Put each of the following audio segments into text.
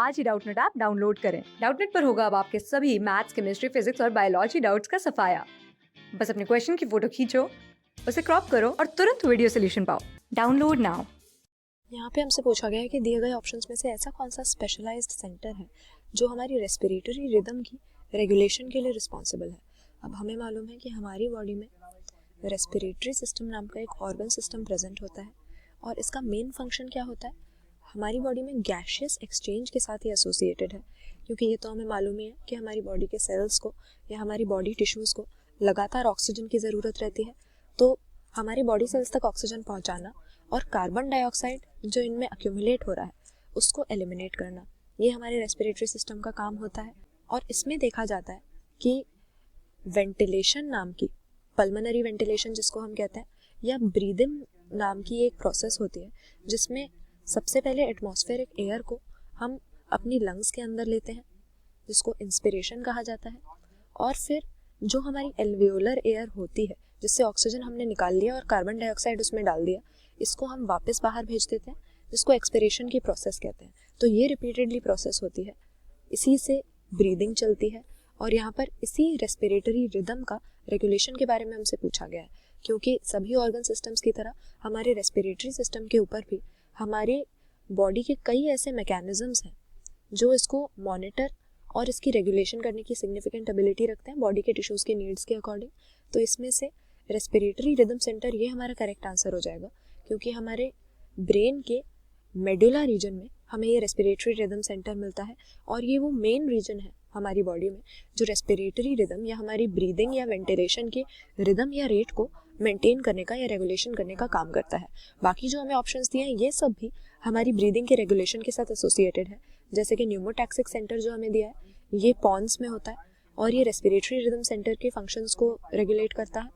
आज ही Doubtnut app download करें। Doubtnut पर होगा अब आपके सभी मैथ्स, केमिस्ट्री, फिजिक्स और बायोलॉजी डाउट्स का सफाया। बस अपने क्वेश्चन की फोटो खींचो, उसे क्रॉप करो और तुरंत वीडियो सोल्यूशन पाओ। Download now. यहाँ पे हमसे पूछा गया है कि दिए गए ऑप्शंस में से ऐसा कौन सा स्पेशलाइज्ड सेंटर है जो हमारी रेस्पिरेटरी रिदम की रेगुलेशन के लिए रिस्पॉन्सिबल है। अब हमें मालूम है कि हमारी बॉडी में रेस्पिरेटरी सिस्टम नाम का एक ऑर्गन सिस्टम प्रेजेंट होता है और इसका मेन फंक्शन क्या होता है, हमारी बॉडी में गैशियस एक्सचेंज के साथ ही एसोसिएटेड है। क्योंकि ये तो हमें मालूम ही है कि हमारी बॉडी के सेल्स को या हमारी बॉडी टिश्यूज़ को लगातार ऑक्सीजन की ज़रूरत रहती है, तो हमारी बॉडी सेल्स तक ऑक्सीजन पहुंचाना और कार्बन डाइऑक्साइड जो इनमें अक्यूमुलेट हो रहा है उसको एलिमिनेट करना, ये हमारे रेस्पिरेटरी सिस्टम का काम होता है। और इसमें देखा जाता है कि वेंटिलेशन नाम की, पल्मोनरी वेंटिलेशन जिसको हम कहते हैं, या ब्रीदिंग नाम की एक प्रोसेस होती है जिसमें सबसे पहले एटमॉस्फेरिक एयर को हम अपनी लंग्स के अंदर लेते हैं जिसको इंस्पिरेशन कहा जाता है, और फिर जो हमारी एल्वियोलर एयर होती है जिससे ऑक्सीजन हमने निकाल लिया और कार्बन डाइऑक्साइड उसमें डाल दिया, इसको हम वापस बाहर भेज देते हैं जिसको एक्सपिरेशन की प्रोसेस कहते हैं। तो ये रिपीटेडली प्रोसेस होती है, इसी से ब्रीदिंग चलती है। और यहाँ पर इसी रेस्पिरेटरी रिदम का रेगुलेशन के बारे में हमसे पूछा गया है, क्योंकि सभी ऑर्गन सिस्टम्स की तरह हमारे रेस्पिरेटरी सिस्टम के ऊपर भी हमारे बॉडी के कई ऐसे मैकेनिज्म्स हैं जो इसको मॉनिटर और इसकी रेगुलेशन करने की सिग्निफिकेंट एबिलिटी रखते हैं बॉडी के टिश्यूज़ के नीड्स के अकॉर्डिंग। तो इसमें से रेस्पिरेटरी रिदम सेंटर ये हमारा करेक्ट आंसर हो जाएगा, क्योंकि हमारे ब्रेन के मेडुला रीजन में हमें ये रेस्पिरेटरी रिदम सेंटर मिलता है और ये वो मेन रीजन है हमारी बॉडी में जो रेस्पिरेटरी रिदम या हमारी ब्रीदिंग या वेंटिलेशन के रिदम या रेट को मेंटेन करने का या रेगुलेशन करने का काम करता है। बाकी जो हमें ऑप्शंस दिए हैं ये सब भी हमारी ब्रीदिंग के रेगुलेशन के साथ एसोसिएटेड है, जैसे कि न्यूमोटैक्सिक सेंटर जो हमें दिया है ये पॉन्स में होता है और ये रेस्पिरेटरी रिदम सेंटर के फंक्शंस को रेगुलेट करता है।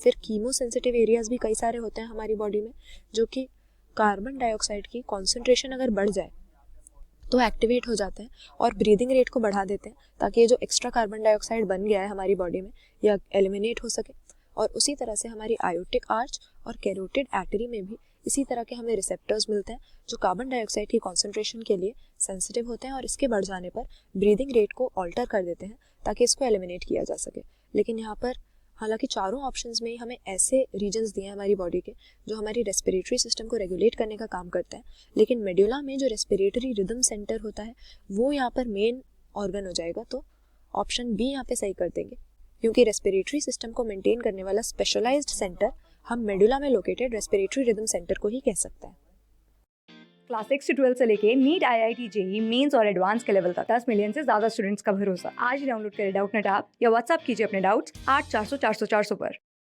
फिर कीमो सेंसिटिव एरियाज भी कई सारे होते हैं हमारी बॉडी में जो कि कार्बन डाइऑक्साइड की कॉन्सेंट्रेशन अगर बढ़ जाए तो एक्टिवेट हो जाते हैं और ब्रीदिंग रेट को बढ़ा देते हैं ताकि ये जो एक्स्ट्रा कार्बन डाइऑक्साइड बन गया है हमारी बॉडी में या एलिमिनेट हो सके। और उसी तरह से हमारी आयोटिक आर्च और कैरोटिड आर्टरी में भी इसी तरह के हमें रिसेप्टर्स मिलते हैं जो कार्बन डाइऑक्साइड की कॉन्सेंट्रेशन के लिए सेंसिटिव होते हैं और इसके बढ़ जाने पर ब्रीदिंग रेट को ऑल्टर कर देते हैं ताकि इसको एलिमिनेट किया जा सके। लेकिन यहाँ पर हालांकि चारों ऑप्शंस में हमें ऐसे रीजन्स दिए हैं हमारी बॉडी के जो हमारी रेस्पिरेटरी सिस्टम को रेगुलेट करने का काम करते हैं, लेकिन मेडुला में जो रेस्पिरेटरी रिदम सेंटर होता है वो यहाँ पर मेन ऑर्गन हो जाएगा। तो ऑप्शन बी यहाँ पे सही कर देंगे, क्योंकि रेस्पिरेटरी सिस्टम को मेंटेन करने वाला स्पेशलाइज्ड सेंटर हम मेडुला में लोकेटेड रेस्पिरेटरी रिदम सेंटर को ही कह सकते हैं। क्लास 6 से 12 से लेके नीट, IIT, जेई मेंस और एडवांस के लेवल तक 10 मिलियन से ज्यादा स्टूडेंट्स का भरोसा। आज ही डाउनलोड करें डाउटनेट ऐप या व्हाट्सएप कीजिए अपने डाउट्स 8400 400 400 पर।